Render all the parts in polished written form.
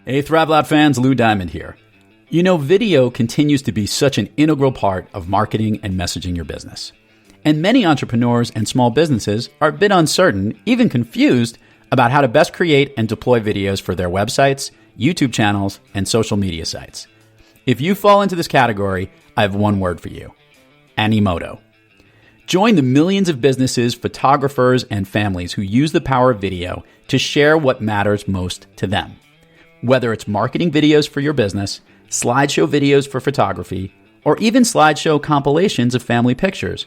Hey, Thrive Loud fans, Lou Diamond here. You know, video continues to be such an integral part of marketing and messaging your business. And many entrepreneurs and small businesses are a bit uncertain, even confused, about how to best create and deploy videos for their websites, YouTube channels, and social media sites. If you fall into this category, I have one word for you: Animoto. Join the millions of businesses, photographers, and families who use the power of video to share what matters most to them. Whether it's marketing videos for your business, slideshow videos for photography, or even slideshow compilations of family pictures,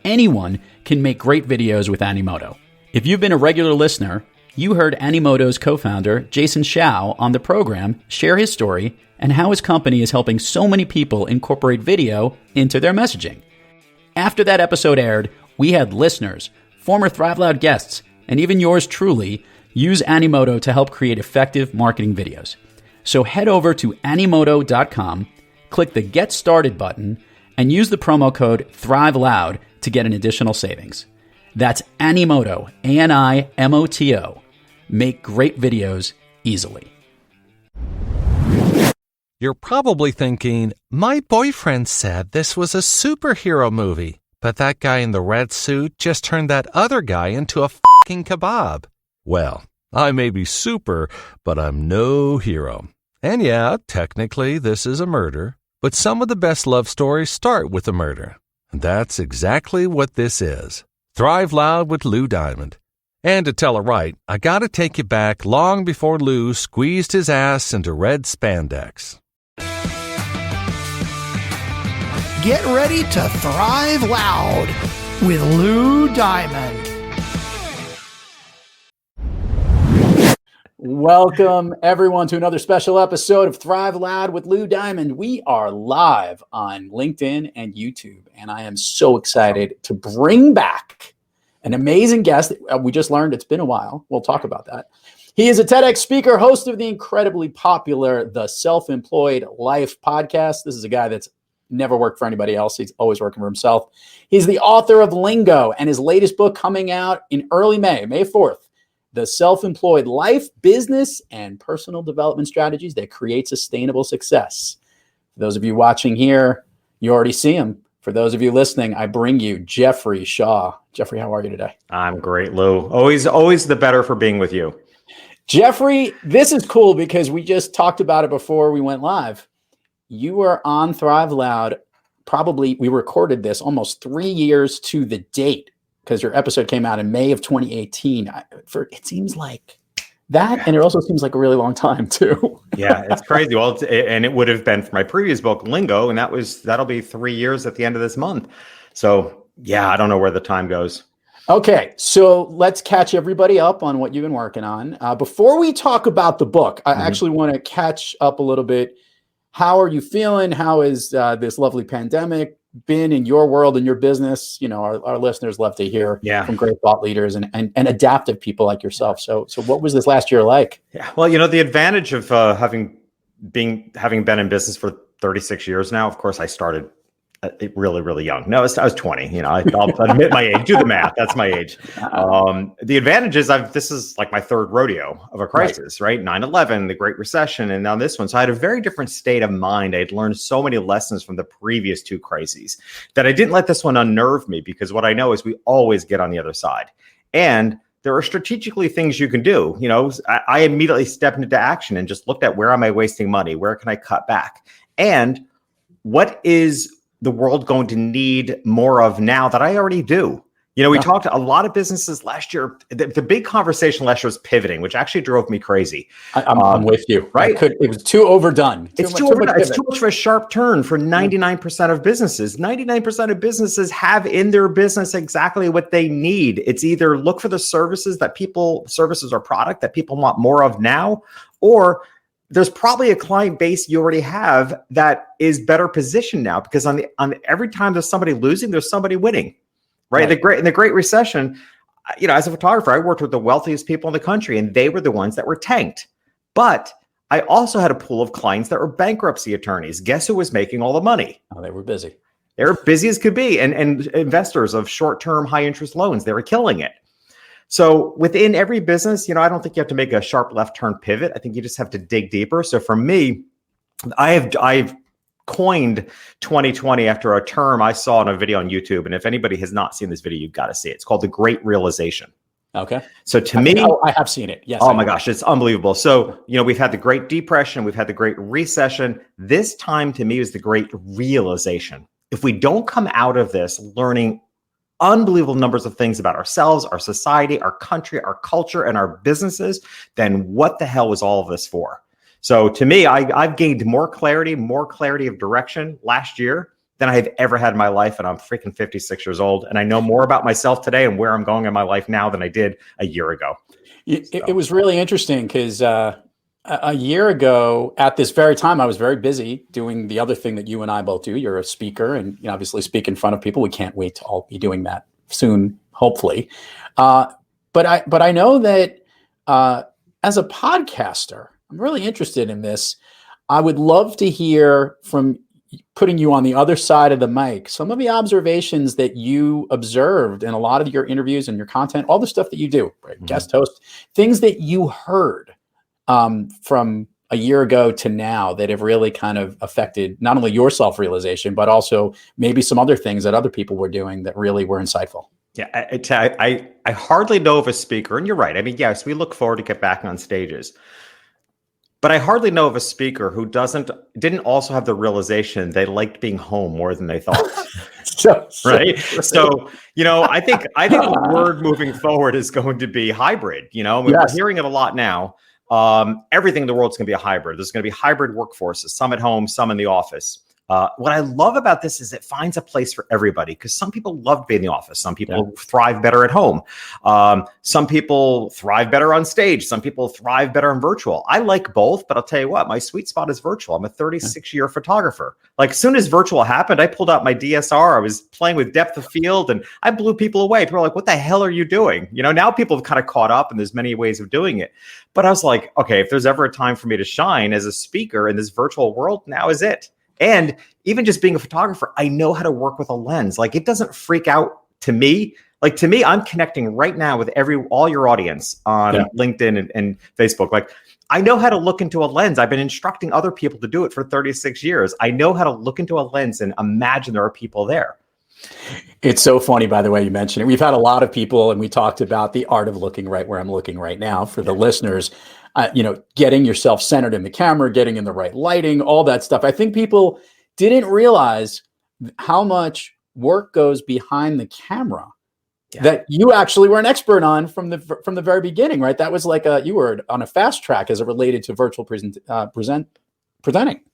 anyone can make great videos with Animoto. If you've been a regular listener, you heard Animoto's co-founder, Jason Shao, on the program share his story and how his company is helping so many people incorporate video into their messaging. After that episode aired, we had listeners, former Thrive Loud guests, and even yours truly use Animoto to help create effective marketing videos. So head over to Animoto.com, click the Get Started button, and use the promo code THRIVELOUD to get an additional savings. That's Animoto, A-N-I-M-O-T-O. Make great videos easily. You're probably thinking, my boyfriend said this was a superhero movie, but that guy in the red suit just turned that other guy into a fucking kebab. Well, I may be super, but I'm no hero. And yeah, technically this is a murder, but some of the best love stories start with a murder. And that's exactly what this is. Thrive Loud with Lou Diamond. And to tell it right, I gotta take you back long before Lou squeezed his ass into red spandex. Get ready to Thrive Loud with Lou Diamond. Welcome, everyone, to another special episode of Thrive Loud with Lou Diamond. We are live on LinkedIn and YouTube, and I am so excited to bring back an amazing guest. We just learned it's been a while. We'll talk about that. He is a TEDx speaker, host of the incredibly popular The Self-Employed Life podcast. This is a guy that's never worked for anybody else. He's always working for himself. He's the author of LINGO, and his latest book coming out in early May 4th. The Self-Employed Life, Business, and Personal Development Strategies that create sustainable success. For those of you watching here, you already see him. For those of you listening, I bring you Jeffrey Shaw. Jeffrey, how are you today? I'm great, Lou. Always the better for being with you. Jeffrey, this is cool because we just talked about it before we went live. You were on Thrive Loud. Probably, we recorded this almost 3 years to the date, because your episode came out in May of 2018. It seems like that, and it also seems like a really long time too. Yeah, it's crazy. Well, and it would have been for my previous book, LINGO, and that'll be 3 years at the end of this month. So yeah, I don't know where the time goes. Okay, so let's catch everybody up on what you've been working on. Before we talk about the book, I actually want to catch up a little bit. How are you feeling? How is this lovely pandemic been in your world and your business? You know, our listeners love to hear from great thought leaders and adaptive people like yourself. So what was this last year like? Yeah, well, you know, the advantage of having been in business for 36 years now. Of course, I started really, really young. No, I was 20. You know, I'll admit my age. Do the math. That's my age. The advantage is this is like my third rodeo of a crisis, right? 9/11, the Great Recession, and now this one. So I had a very different state of mind. I had learned so many lessons from the previous two crises that I didn't let this one unnerve me, because what I know is we always get on the other side. And there are strategically things you can do. You know, I immediately stepped into action and just looked at, where am I wasting money? Where can I cut back? And what is the world going to need more of now that I already do? You know, we talked to a lot of businesses last year. The big conversation last year was pivoting, which actually drove me crazy. I'm with you. Right? It was too overdone. It's too overdone. It's too much of a sharp turn for 99% of businesses. 99% of businesses have in their business exactly what they need. It's either look for the services or product that people want more of now, or there's probably a client base you already have that is better positioned now, because on every time there's somebody losing, there's somebody winning, right? In the Great Recession, you know, as a photographer, I worked with the wealthiest people in the country, and they were the ones that were tanked. But I also had a pool of clients that were bankruptcy attorneys. Guess who was making all the money? Oh, they were busy. They were busy as could be, and investors of short-term, high-interest loans. They were killing it. So within every business, I don't think you have to make a sharp left turn pivot. I think you just have to dig deeper. So for me, I've coined 2020 after a term I saw in a video on YouTube. And if anybody has not seen this video, you've got to see it. It's called the Great Realization. Okay. So to me, I have seen it. Yes. Oh my gosh, it's unbelievable. So, we've had the Great Depression, we've had the Great Recession. This time to me is the Great Realization. If we don't come out of this learning unbelievable numbers of things about ourselves, our society, our country, our culture, and our businesses, then what the hell was all of this for? So to me, I've gained more clarity of direction last year than I have ever had in my life. And I'm freaking 56 years old. And I know more about myself today and where I'm going in my life now than I did a year ago. It was really interesting because a year ago at this very time, I was very busy doing the other thing that you and I both do. You're a speaker and obviously speak in front of people. We can't wait to all be doing that soon, hopefully. But I know that as a podcaster, I'm really interested in this. I would love to hear from putting you on the other side of the mic, some of the observations that you observed in a lot of your interviews and your content, all the stuff that you do, right? Mm-hmm. Guest host, things that you heard from a year ago to now that have really kind of affected not only your self-realization, but also maybe some other things that other people were doing that really were insightful. Yeah, I hardly know of a speaker, and you're right. I mean, yes, we look forward to get back on stages. But I hardly know of a speaker who didn't also have the realization they liked being home more than they thought. Right. So, I think the word moving forward is going to be hybrid. We're hearing it a lot now. Everything in the world is going to be a hybrid. There's going to be hybrid workforces, some at home, some in the office. What I love about this is it finds a place for everybody because some people love being in the office. Some people thrive better at home. Some people thrive better on stage. Some people thrive better in virtual. I like both, but I'll tell you what, my sweet spot is virtual. I'm a 36-year photographer. Like as soon as virtual happened, I pulled out my DSR. I was playing with depth of field and I blew people away. People are like, what the hell are you doing? Now people have kind of caught up and there's many ways of doing it. But I was like, okay, if there's ever a time for me to shine as a speaker in this virtual world, now is it. And even just being a photographer, I know how to work with a lens. Like it doesn't freak out to me. Like to me, I'm connecting right now with all your audience on LinkedIn and Facebook. Like I know how to look into a lens. I've been instructing other people to do it for 36 years. I know how to look into a lens and imagine there are people there. It's so funny, by the way, you mentioned it. We've had a lot of people, and we talked about the art of looking right where I'm looking right now for the listeners. Getting yourself centered in the camera, getting in the right lighting, all that stuff. I think people didn't realize how much work goes behind the camera that you actually were an expert on from the very beginning, right? That was like you were on a fast track as it related to virtual presenting.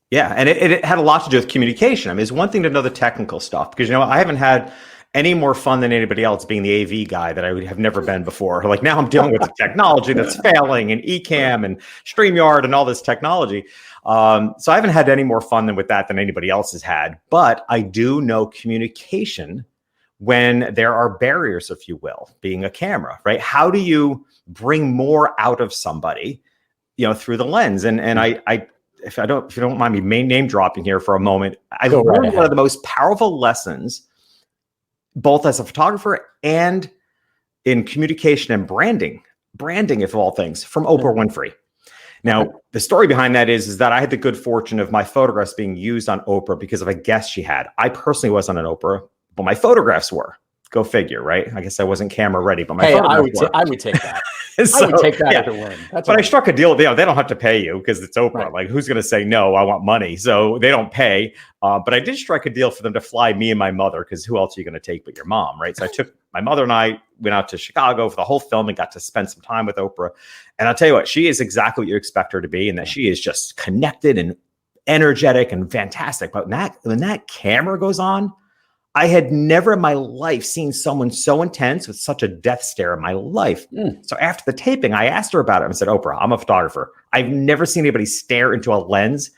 Yeah, and it had a lot to do with communication. I mean, it's one thing to know the technical stuff because I haven't had any more fun than anybody else being the AV guy that I would have never been before. Like now I'm dealing with the technology that's failing and Ecamm and StreamYard and all this technology. So I haven't had any more fun with that than anybody else has had. But I do know communication when there are barriers, if you will, being a camera, right? How do you bring more out of somebody, through the lens? And if you don't mind me name dropping here for a moment, I learned one of the most powerful lessons both as a photographer and in communication and branding, of all things, from Oprah Winfrey. Now, the story behind that is that I had the good fortune of my photographs being used on Oprah because of a guest she had. I personally wasn't on Oprah, but my photographs were. Go figure, right? I guess I wasn't camera ready, but my photographs were. I would take that. I would take that as a win. But I struck a deal with them. They don't have to pay you because it's Oprah. Right. Like, who's going to say, no, I want money? So they don't pay. But I did strike a deal for them to fly me and my mother because who else are you going to take but your mom, right? So I took my mother and I went out to Chicago for the whole film and got to spend some time with Oprah. And I'll tell you what, she is exactly what you expect her to be, and that she is just connected and energetic and fantastic. But when that camera goes on, I had never in my life seen someone so intense with such a death stare in my life. So after the taping, I asked her about it and said, Oprah, I'm a photographer. I've never seen anybody stare into a lens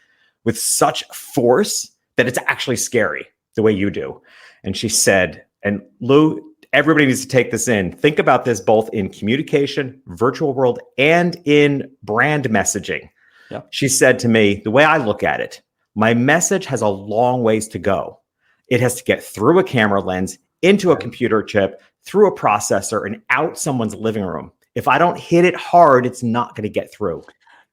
with such force that it's actually scary the way you do. And she said, and Lou, everybody needs to take this in. Think about this both in communication, virtual world, and in brand messaging. Yep. She said to me, the way I look at it, my message has a long ways to go. It has to get through a camera lens into a computer chip, through a processor, and out someone's living room. If I don't hit it hard, it's not going to get through.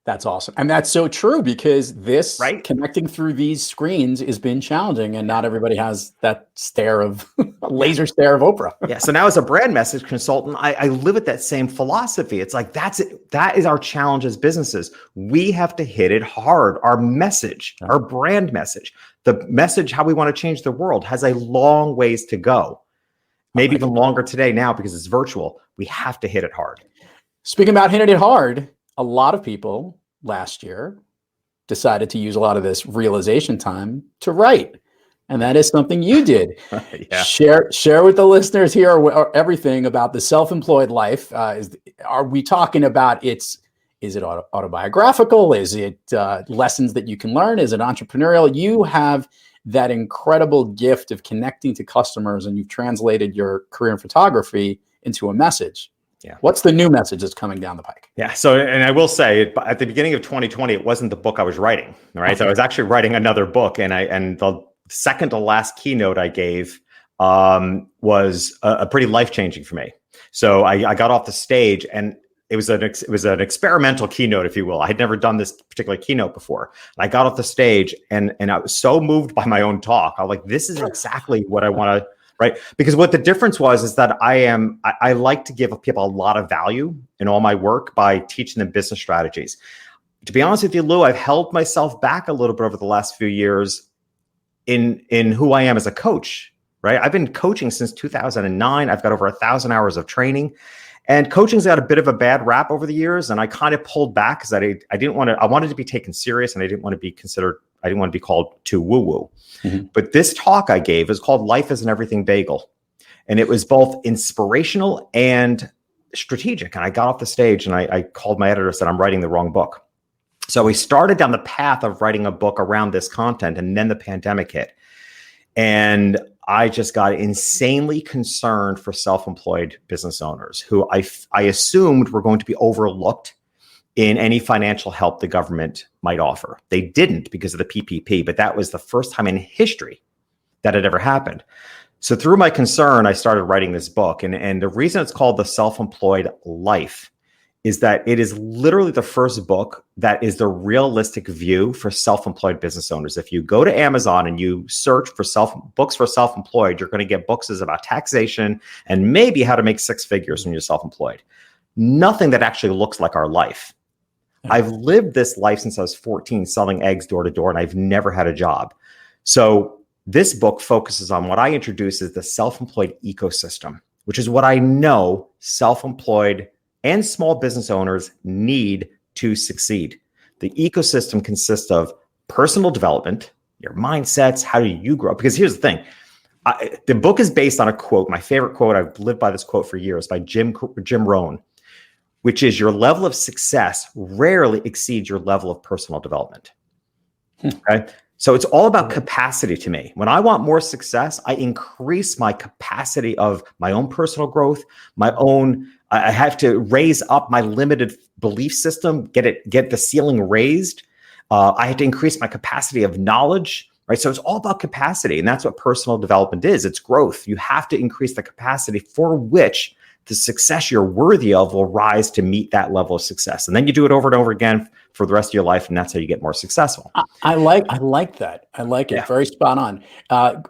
That's awesome. And that's so true, because this Right? connecting through these screens has been challenging, and not everybody has that stare of laser stare of Oprah. Yeah. So now as a brand message consultant, I live with that same philosophy. It's like, that's it. That is our challenge as businesses. We have to hit it hard. Our message, our brand message, the message, how we want to change the world, has a long ways to go. Maybe even longer today now, because it's virtual. We have to hit it hard. Speaking about hitting it hard, a lot of people last year decided to use a lot of this realization time to write. And that is something you did. Yeah. Share with the listeners here or everything about the self-employed life. Are we talking about is it autobiographical? Is it lessons that you can learn? Is it entrepreneurial? You have that incredible gift of connecting to customers, and you've translated your career in photography into a message. Yeah. What's the new message that's coming down the pike? Yeah. So, and I will say, at the beginning of 2020, it wasn't the book I was writing. Right. So I was actually writing another book, and the second to last keynote I gave was a pretty life-changing for me. So I got off the stage, and it was an experimental keynote, if you will. I had never done this particular keynote before. And I got off the stage, and I was so moved by my own talk. I was like, this is exactly what I want to, right? Because what the difference was is that I like to give people a lot of value in all my work by teaching them business strategies. To be honest with you, Lou, I've held myself back a little bit over the last few years in who I am as a coach, right? I've been coaching since 2009. I've got over 1,000 hours of training. And coaching's got a bit of a bad rap over the years, and I kind of pulled back because I wanted to be taken serious, and I didn't want to be called too woo-woo. Mm-hmm. But this talk I gave is called Life is an Everything Bagel. And it was both inspirational and strategic. And I got off the stage, and I called my editor and said, I'm writing the wrong book. So we started down the path of writing a book around this content, and then the pandemic hit. And I just got insanely concerned for self-employed business owners who I assumed were going to be overlooked in any financial help the government might offer. They didn't because of the PPP, but that was the first time in history that had ever happened. So through my concern, I started writing this book. And the reason it's called The Self-Employed Life is that it is literally the first book that is the realistic view for self-employed business owners. If you go to Amazon and you search for books for self-employed, you're going to get books about taxation and maybe how to make six figures when you're self-employed. Nothing that actually looks like our life. I've lived this life since I was 14, selling eggs door to door, and I've never had a job. So this book focuses on what I introduce as the self-employed ecosystem, which is what I know self-employed and small business owners need to succeed. The ecosystem consists of personal development, your mindsets, how do you grow? Because here's the thing. The book is based on a quote, my favorite quote, I've lived by this quote for years, by Jim Rohn, which is your level of success rarely exceeds your level of personal development. Okay. So it's all about capacity to me. When I want more success, I increase my capacity of my own personal growth, I have to raise up my limited belief system, get the ceiling raised. I have to increase my capacity of knowledge, right? So it's all about capacity. And that's what personal development is. It's growth. You have to increase the capacity for which the success you're worthy of will rise to meet that level of success. And then you do it over and over again for the rest of your life. And that's how you get more successful. I like that. I like it. Yeah. Very spot on.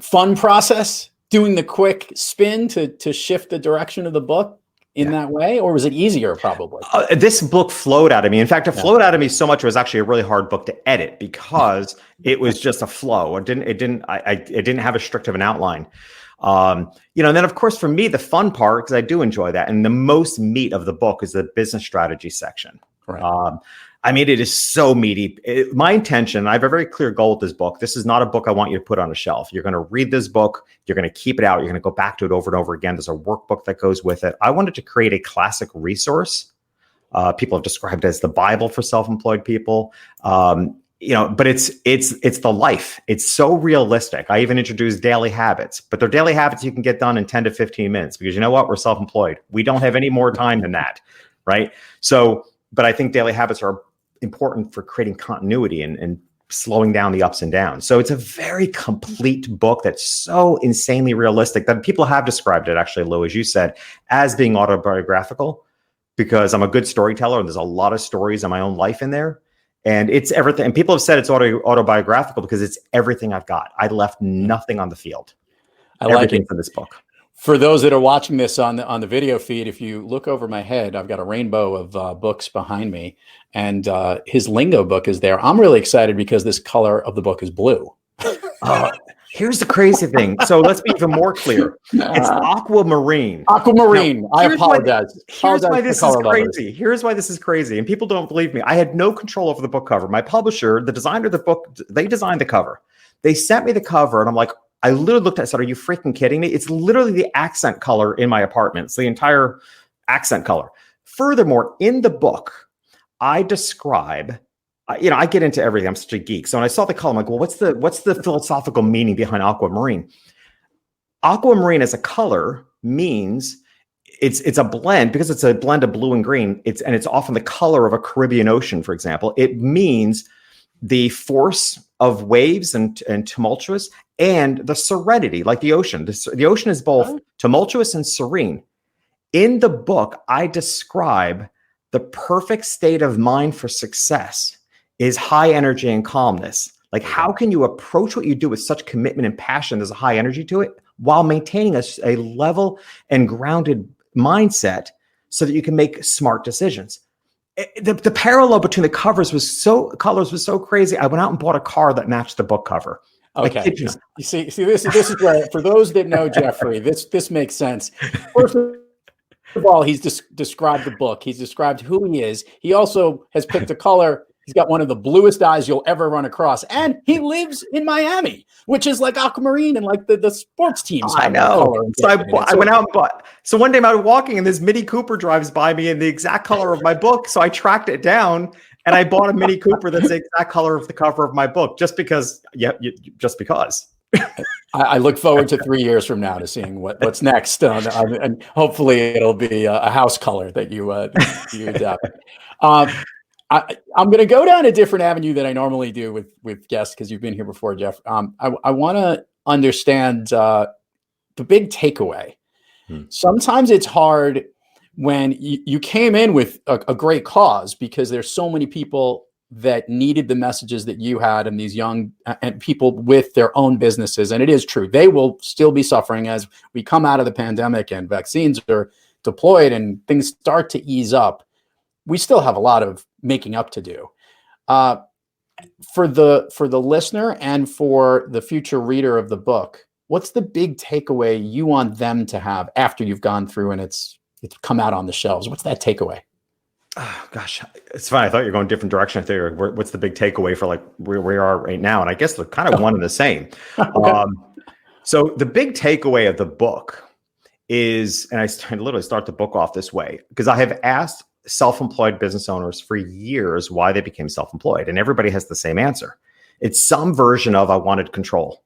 Fun process, doing the quick spin to shift the direction of the book in that way, or was it easier? Probably. This book flowed out of me. In fact, it flowed out of me so much it was actually a really hard book to edit because it was just a flow. It didn't have as strict of an outline. And then of course for me, the fun part, because I do enjoy that, and the most meat of the book is the business strategy section. Right. It is so meaty. My intention, I have a very clear goal with this book. This is not a book I want you to put on a shelf. You're going to read this book. You're going to keep it out. You're going to go back to it over and over again. There's a workbook that goes with it. I wanted to create a classic resource. People have described it as the Bible for self-employed people. But it's the life. It's so realistic. I even introduced daily habits, but they're daily habits you can get done in 10 to 15 minutes because you know what? We're self-employed. We don't have any more time than that, right? So, but I think daily habits are important for creating continuity and slowing down the ups and downs. So it's a very complete book that's so insanely realistic that people have described it, actually, Lou, as you said, as being autobiographical, because I'm a good storyteller and there's a lot of stories of my own life in there. And it's everything. And people have said it's autobiographical because it's everything I've got. I left nothing on the field. I like Everything's it. in this book. For those that are watching this on the video feed, if you look over my head, I've got a rainbow of books behind me, and his Lingo book is there. I'm really excited because this color of the book is blue. Here's the crazy thing. So let's be even more clear. It's aquamarine. Aquamarine. Now, I apologize. Here's why this is crazy. Here's why this is crazy. And people don't believe me. I had no control over the book cover. My publisher, the designer of the book, they designed the cover. They sent me the cover, and I'm like, I literally looked at it and said, are you freaking kidding me? It's literally the accent color in my apartment. It's the entire accent color. Furthermore, in the book, I describe, I get into everything. I'm such a geek. So when I saw the color, I'm like, well, what's the philosophical meaning behind aquamarine? Aquamarine as a color means it's a blend, because it's a blend of blue and green. It's often the color of a Caribbean Ocean, for example. It means the force of waves and tumultuous, and the serenity, like the ocean. The ocean is both tumultuous and serene. In the book, I describe the perfect state of mind for success is high energy and calmness. Like, how can you approach what you do with such commitment and passion? There's a high energy to it while maintaining a level and grounded mindset so that you can make smart decisions. The parallel between the colors was so crazy. I went out and bought a car that matched the book cover. Okay. You see, this is where, for those that know Jeffrey, this makes sense. First of all, he's described the book. He's described who he is. He also has picked a color. He's got one of the bluest eyes you'll ever run across. And he lives in Miami, which is like aquamarine and like the sports teams. I know. So I went out and bought. So one day I was walking and this Mini Cooper drives by me in the exact color of my book. So I tracked it down and I bought a Mini Cooper that's the exact color of the cover of my book, just because. Yeah, just because. I look forward to 3 years from now to seeing what's next, and hopefully it'll be a house color that you adapt. I'm going to go down a different avenue that I normally do with guests, because you've been here before, Jeff. I want to understand the big takeaway. Sometimes it's hard when you came in with a great cause, because there's so many people that needed the messages that you had, and these young and people with their own businesses. And it is true, they will still be suffering as we come out of the pandemic and vaccines are deployed and things start to ease up. We still have a lot of making up to do. For the listener and for the future reader of the book, what's the big takeaway you want them to have after you've gone through and it's come out on the shelves? What's that takeaway? Oh, gosh, it's fine. I thought you were going a different direction. I thought what's the big takeaway for like where we are right now? And I guess they're kind of one and the same. Okay. So the big takeaway of the book is, and I literally start the book off this way, because I have asked self-employed business owners for years why they became self-employed, and everybody has the same answer. It's some version of, I wanted control.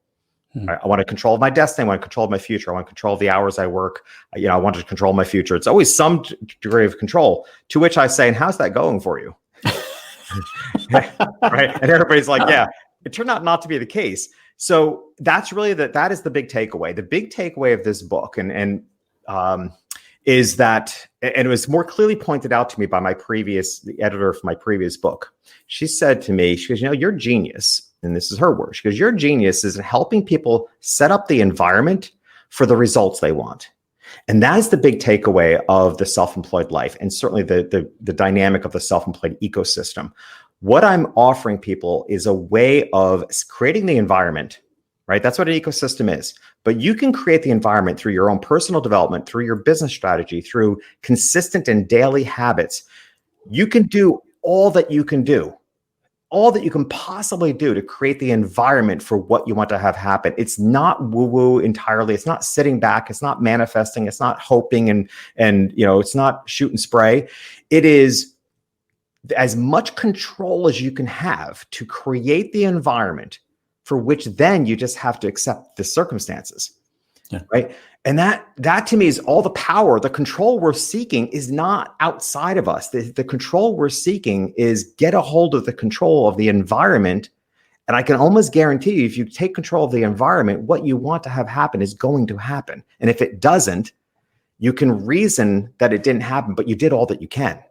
I wanted control of my destiny. I wanted control of my future. I want control of the hours I work. I wanted to control my future. It's always some degree of control, to which I say, and how's that going for you? Right. And everybody's like, yeah, it turned out not to be the case. So that's really that is the big takeaway. The big takeaway of this book is that, and it was more clearly pointed out to me by the editor of my previous book. She said to me, she goes, your genius, and this is her word, she goes, your genius is in helping people set up the environment for the results they want. And that is the big takeaway of the self-employed life, and certainly the dynamic of the self-employed ecosystem. What I'm offering people is a way of creating the environment, right? That's what an ecosystem is. But you can create the environment through your own personal development, through your business strategy, through consistent and daily habits. You can do all that you can do, all that you can possibly do to create the environment for what you want to have happen. It's not woo-woo entirely. It's not sitting back. It's not manifesting. It's not hoping and it's not shoot and spray. It is as much control as you can have to create the environment for which then you just have to accept the circumstances. Yeah. Right. And that to me is all the power. The control we're seeking is not outside of us. The control we're seeking is get a hold of the control of the environment And I can almost guarantee you, if you take control of the environment, what you want to have happen is going to happen. And if it doesn't, you can reason that it didn't happen, but you did all that you can.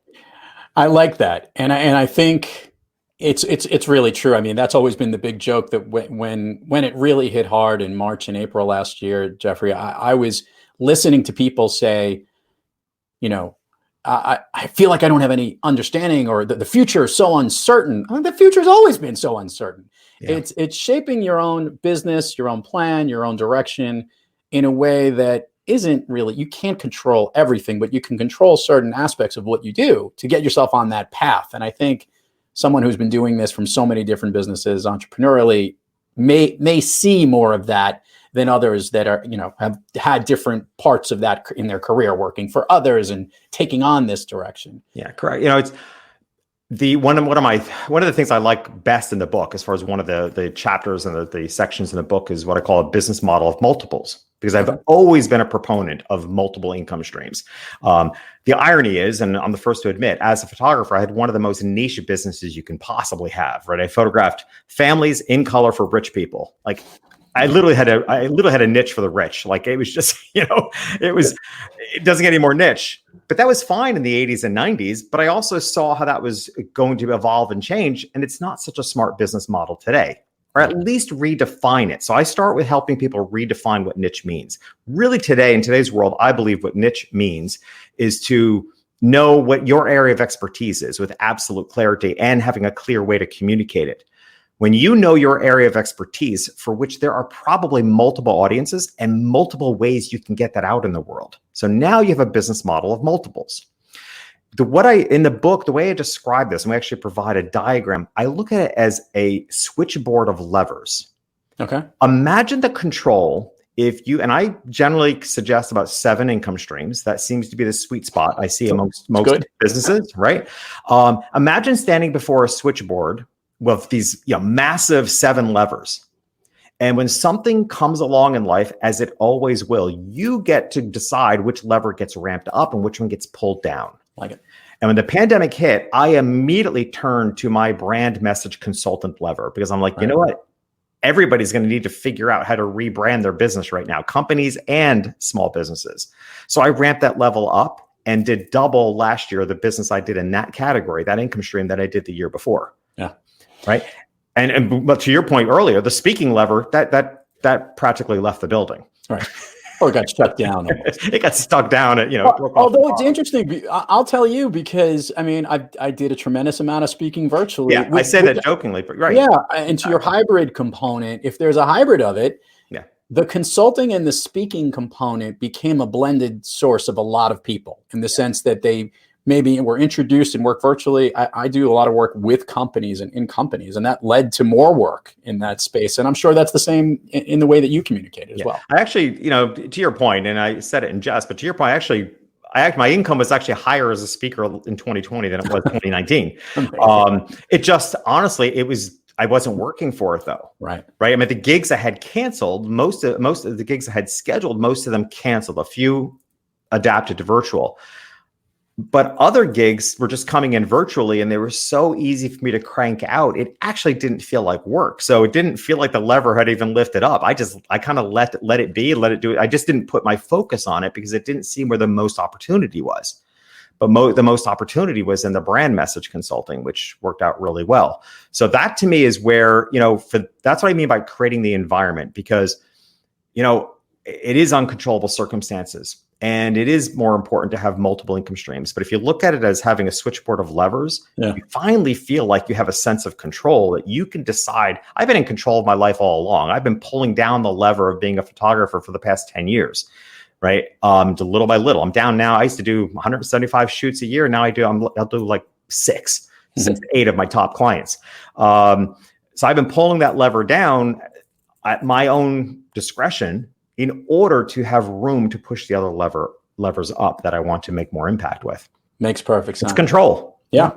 I like that. And I think it's really true. I mean, that's always been the big joke, that when it really hit hard in March and April last year, Jeffrey, I was listening to people say, I feel like I don't have any understanding, or the future is so uncertain. I mean, the future's always been so uncertain. Yeah. It's shaping your own business, your own plan, your own direction in a way that isn't really, you can't control everything, but you can control certain aspects of what you do to get yourself on that path. And I think someone who's been doing this from so many different businesses entrepreneurially may see more of that than others that are, have had different parts of that in their career, working for others and taking on this direction. Yeah, correct. It's one of the things I like best in the book, as far as one of the chapters and the sections in the book, is what I call a business model of multiples, because I've always been a proponent of multiple income streams. The irony is, and I'm the first to admit, as a photographer, I had one of the most niche businesses you can possibly have, right? I photographed families in color for rich people. Like, I literally had a niche for the rich. Like, it was just, it doesn't get any more niche. But that was fine in the 80s and 90s. But I also saw how that was going to evolve and change. And it's not such a smart business model today, or at least redefine it. So I start with helping people redefine what niche means. Really, today, in today's world, I believe what niche means is to know what your area of expertise is with absolute clarity and having a clear way to communicate it. When you know your area of expertise, for which there are probably multiple audiences and multiple ways you can get that out in the world. So now you have a business model of multiples. In the book, the way I describe this, and we actually provide a diagram, I look at it as a switchboard of levers. Okay. Imagine the control. And I generally suggest about 7 income streams. That seems to be the sweet spot I see amongst most businesses, right? Imagine standing before a switchboard with these massive 7 levers. And when something comes along in life, as it always will, you get to decide which lever gets ramped up and which one gets pulled down. Like it. And when the pandemic hit, I immediately turned to my brand message consultant lever, because I'm like, you know what? Everybody's going to need to figure out how to rebrand their business right now, companies and small businesses. So I ramped that level up and did double last year the business I did in that category, that income stream, that I did the year before. Yeah. Right. But to your point earlier, the speaking lever, that practically left the building. Right. Or got shut down. It got stuck down at, although it's interesting, I'll tell you, because I did a tremendous amount of speaking virtually. Yeah, I say that jokingly, but right. Yeah. And to your hybrid component, if there's a hybrid of it, the consulting and the speaking component became a blended source of a lot of people, in the sense that they maybe were introduced and work virtually. I do a lot of work with companies and in companies, and that led to more work in that space. And I'm sure that's the same in the way that you communicate as well. I actually, to your point, and I said it in jest, but to your point, my income was actually higher as a speaker in 2020 than it was in 2019. It just, honestly, I wasn't working for it though. Right. I mean, the gigs I had canceled, most of the gigs I had scheduled, most of them canceled. A few adapted to virtual. But other gigs were just coming in virtually, and they were so easy for me to crank out. It actually didn't feel like work. So it didn't feel like the lever had even lifted up. I kind of let it be, let it do it. I just didn't put my focus on it because it didn't seem where the most opportunity was. But the most opportunity was in the brand message consulting, which worked out really well. So that to me is where, that's what I mean by creating the environment, because, it is uncontrollable circumstances. And it is more important to have multiple income streams. But if you look at it as having a switchboard of levers, you finally feel like you have a sense of control, that you can decide. I've been in control of my life all along. I've been pulling down the lever of being a photographer for the past 10 years, right? Little by little. I'm down now. I used to do 175 shoots a year. Now I'll do like 6 to 8 of my top clients. So I've been pulling that lever down at my own discretion, in order to have room to push the other levers up that I want to make more impact with. Makes perfect sense. It's control. Yeah.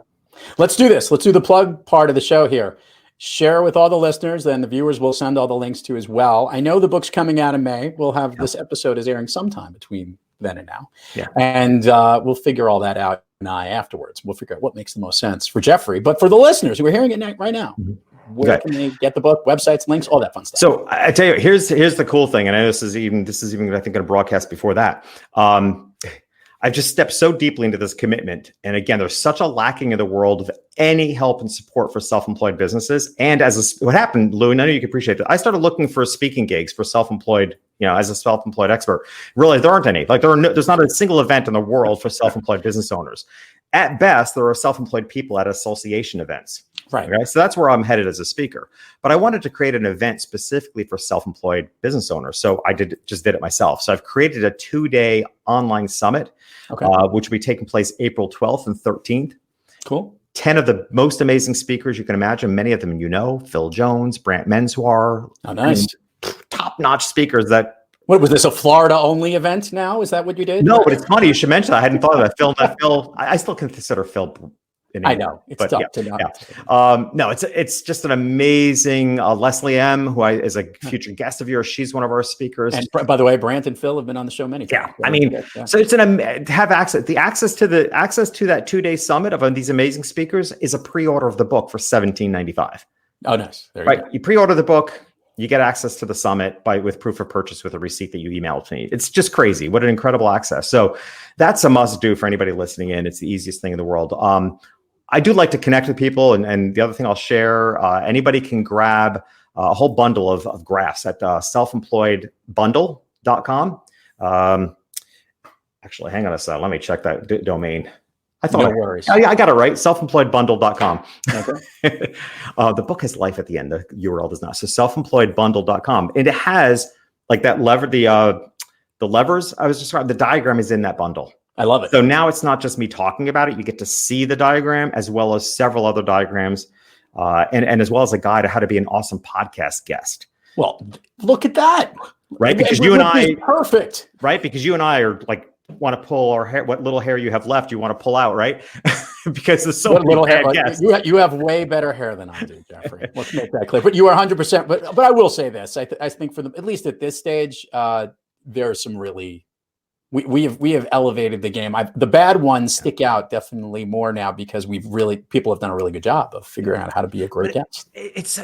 Let's do this. Let's do the plug part of the show here. Share with all the listeners, then the viewers will send all the links to as well. I know the book's coming out in May. We'll have this episode is airing sometime between then and now. Yeah. And we'll figure all that out afterwards. We'll figure out what makes the most sense for Jeffrey, but for the listeners who are hearing it right now. Where can they get the book? Websites, links, all that fun stuff. So I tell you, here's the cool thing, and I know this is even I think going to broadcast before that. I've just stepped so deeply into this commitment, and again, there's such a lacking in the world of any help and support for self-employed businesses. And what happened, Lou, and I know you can appreciate that. I started looking for speaking gigs for self-employed, as a self-employed expert. Really, there aren't any. Like there's not a single event in the world for self-employed business owners. At best, there are self-employed people at association events. Right. Okay? So that's where I'm headed as a speaker. But I wanted to create an event specifically for self-employed business owners. So I did it myself. So I've created a 2-day online summit, which will be taking place April 12th and 13th. Cool. 10 of the most amazing speakers you can imagine. Many of them, Phil Jones, Brant Menswar. Oh, nice. Top-notch speakers that. What was this, a Florida-only event now? Is that what you did? No, but it's funny you should mention that. I hadn't thought of that. Phil, I still consider Phil. I know it's tough to know. Yeah. No, it's just an amazing Leslie M, who is a future guest of yours. She's one of our speakers. And by the way, Brant and Phil have been on the show many times. Yeah, so it's have access. The access to that 2-day summit of these amazing speakers is a pre-order of the book for $17.95. Oh, nice. There you go. You pre-order the book. You get access to the summit with proof of purchase with a receipt that you email to me. It's just crazy. What an incredible access. So that's a must do for anybody listening in. It's the easiest thing in the world. I do like to connect with people. And the other thing I'll share, anybody can grab a whole bundle of graphs at selfemployedbundle.com. Actually, hang on a second. Let me check that domain. I thought, no worries. I got it right. Selfemployedbundle.com. Okay. The book has life at the end. The URL does not. So selfemployedbundle.com. And it has like that lever, the levers I was describing, the diagram is in that bundle. I love it. So now it's not just me talking about it. You get to see the diagram as well as several other diagrams and as well as a guide of how to be an awesome podcast guest. Well, look at that. Right. Because you and I. Perfect. Right. Because you and I are like, want to pull our hair, what little hair you have left, you want to pull out, right? Because there's so many little hair. guests. You have way better hair than I do, Jeffrey. Let's make that clear. But you are 100%. But I will say this: I think for them, at least at this stage, there are some really. We have elevated the game. The bad ones stick out definitely more now because people have done a really good job of figuring out how to be a great guest. It's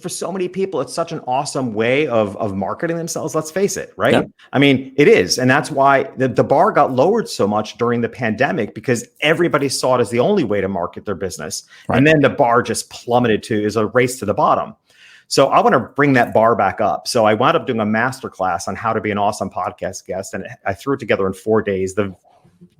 for so many people, it's such an awesome way of marketing themselves. Let's face it, right? Yeah. I mean, it is, and that's why the bar got lowered so much during the pandemic because everybody saw it as the only way to market their business, right. And then the bar just plummeted is a race to the bottom. So I want to bring that bar back up. So I wound up doing a masterclass on how to be an awesome podcast guest. And I threw it together in 4 days. The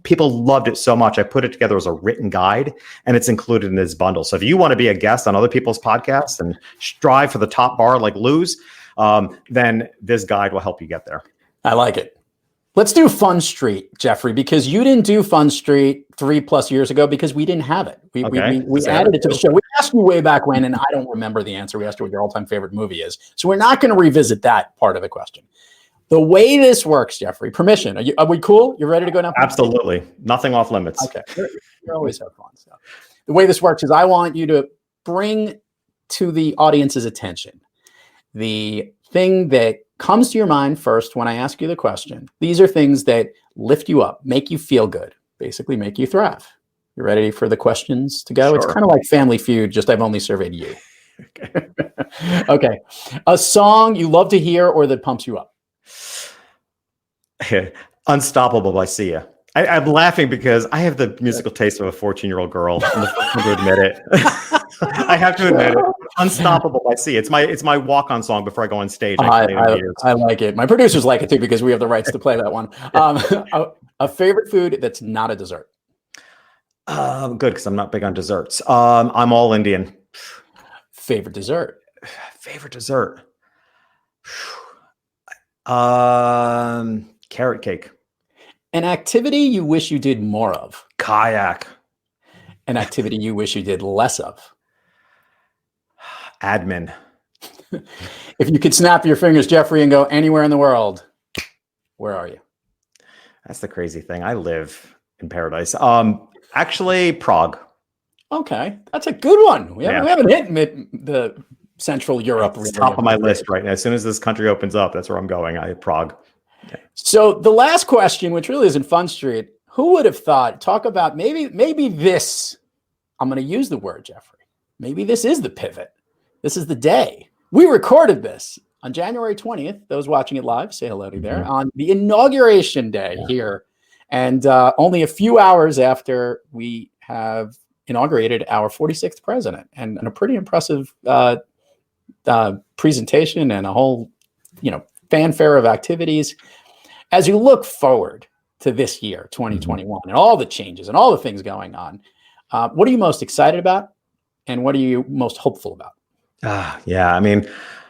people loved it so much. I put it together as a written guide and it's included in this bundle. So if you want to be a guest on other people's podcasts and strive for the top bar like Lou's, then this guide will help you get there. I like it. Let's do Fun Street, Jeffrey, because you didn't do Fun Street 3+ years ago because we didn't have it. We added it to the show. We asked you way back when, and I don't remember the answer. We asked you what your all-time favorite movie is. So we're not going to revisit that part of the question. The way this works, Jeffrey, permission. Are we cool? You ready to go now? Absolutely. Nothing off limits. Okay. You always have fun. So the way this works is I want you to bring to the audience's attention the thing that comes to your mind first when I ask you the question. These are things that lift you up, make you feel good, basically make you thrive. You ready for the questions to go? Sure. It's kind of like Family Feud, just I've only surveyed you. Okay. A song you love to hear or that pumps you up? Unstoppable by Sia. I'm laughing because I have the musical taste of a 14-year-old girl. I'm the first one to admit it. I have to admit it. Unstoppable by Sia. It's my walk-on song before I go on stage. I like it. My producers like it too because we have the rights to play that one. A favorite food that's not a dessert. Good, because I'm not big on desserts. I'm all Indian. Favorite dessert. Favorite dessert. Carrot cake. An activity you wish you did more of. Kayak. An activity you wish you did less of. Admin. If you could snap your fingers, Jeffrey, and go anywhere in the world, where are you? That's the crazy thing. I live in paradise. Actually, Prague. Okay, that's a good one. We haven't hit the Central Europe. It's top of my list right now. As soon as this country opens up, that's where I'm going. Prague. Yeah. So the last question, which really isn't Fun Street, who would have thought? Talk about maybe this. I'm going to use the word, Jeffrey. Maybe this is the pivot. This is the day. We recorded this on January 20th. Those watching it live, say hello to there, on the inauguration day here. And only a few hours after we have inaugurated our 46th president, and a pretty impressive presentation and a whole, fanfare of activities. As you look forward to this year, 2021, and all the changes and all the things going on, what are you most excited about, and what are you most hopeful about? Yeah, I mean,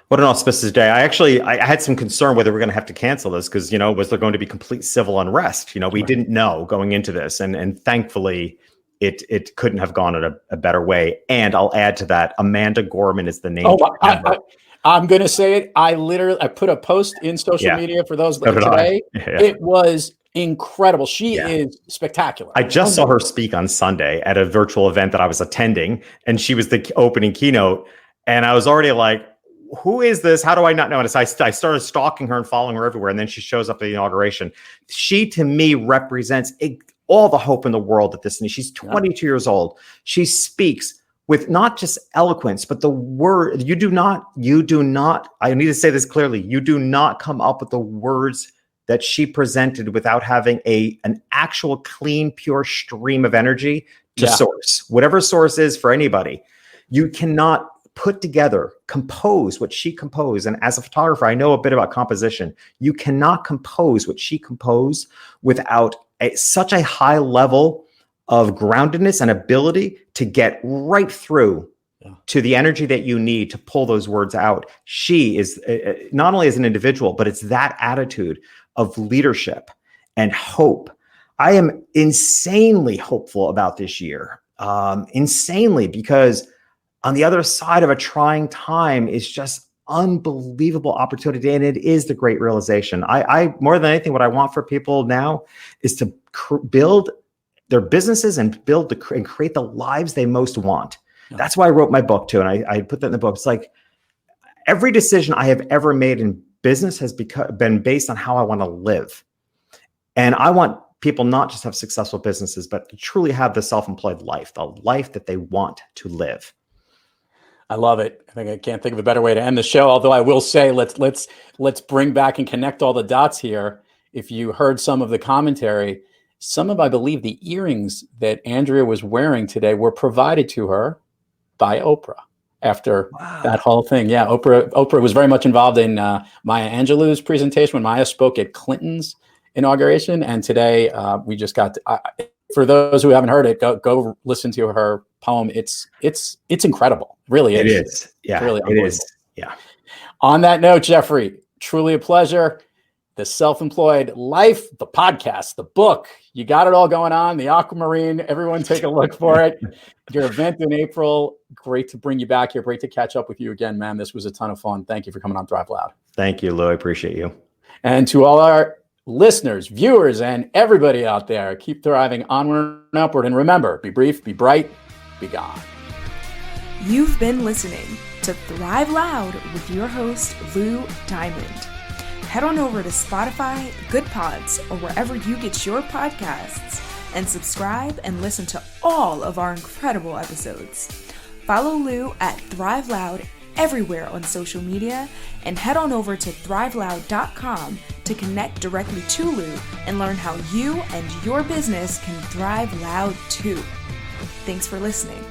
what an auspicious day. I had some concern whether we're going to have to cancel this because, was there going to be complete civil unrest? We didn't know going into this. And thankfully, it couldn't have gone in a better way. And I'll add to that, Amanda Gorman is the name. I'm going to say it. I put a post in social media for those today. It was incredible. She is spectacular. I just saw her speak on Sunday at a virtual event that I was attending, and she was the opening keynote. And I was already like, who is this? How do I not know? And so I started stalking her and following her everywhere. And then she shows up at the inauguration. She, to me, represents all the hope in the world at this. And she's 22 years old. She speaks with not just eloquence, but the word. You do not, I need to say this clearly. You do not come up with the words that she presented without having an actual clean, pure stream of energy to source. Whatever source is for anybody, you cannot put together, compose what she composed. And as a photographer, I know a bit about composition. You cannot compose what she composed without such a high level of groundedness and ability to get right through to the energy that you need to pull those words out. She is not only as an individual, but it's that attitude of leadership and hope. I am insanely hopeful about this year. Insanely, because on the other side of a trying time is just unbelievable opportunity. And it is the great realization. I more than anything, what I want for people now is to build their businesses and and create the lives they most want. Yeah. That's why I wrote my book too. And I put that in the book. It's like every decision I have ever made in business has been based on how I want to live. And I want people not just have successful businesses, but to truly have the self-employed life, the life that they want to live. I love it. I can't think of a better way to end the show. Although I will say, let's bring back and connect all the dots here. If you heard some of the commentary, some of, I believe, the earrings that Andrea was wearing today were provided to her by Oprah after that whole thing. Yeah, Oprah was very much involved in Maya Angelou's presentation when Maya spoke at Clinton's inauguration. And today we just got for those who haven't heard it, go listen to her poem. It's incredible. Really is. It is. Yeah, it's really it is. Yeah. On that note, Jeffrey, truly a pleasure. The Self-Employed Life, the podcast, the book, you got it all going on. The Aquamarine, everyone take a look for it. Your event in April, great to bring you back here. Great to catch up with you again, man. This was a ton of fun. Thank you for coming on Thrive Loud. Thank you, Lou. I appreciate you. And to all our listeners, viewers, and everybody out there, keep thriving onward and upward. And remember, be brief, be bright, be gone. You've been listening to Thrive Loud with your host, Lou Diamond. Head on over to Spotify, Good Pods, or wherever you get your podcasts, and subscribe and listen to all of our incredible episodes. Follow Lou at Thrive Loud everywhere on social media, and head on over to thriveloud.com to connect directly to Lou and learn how you and your business can thrive loud too. Thanks for listening.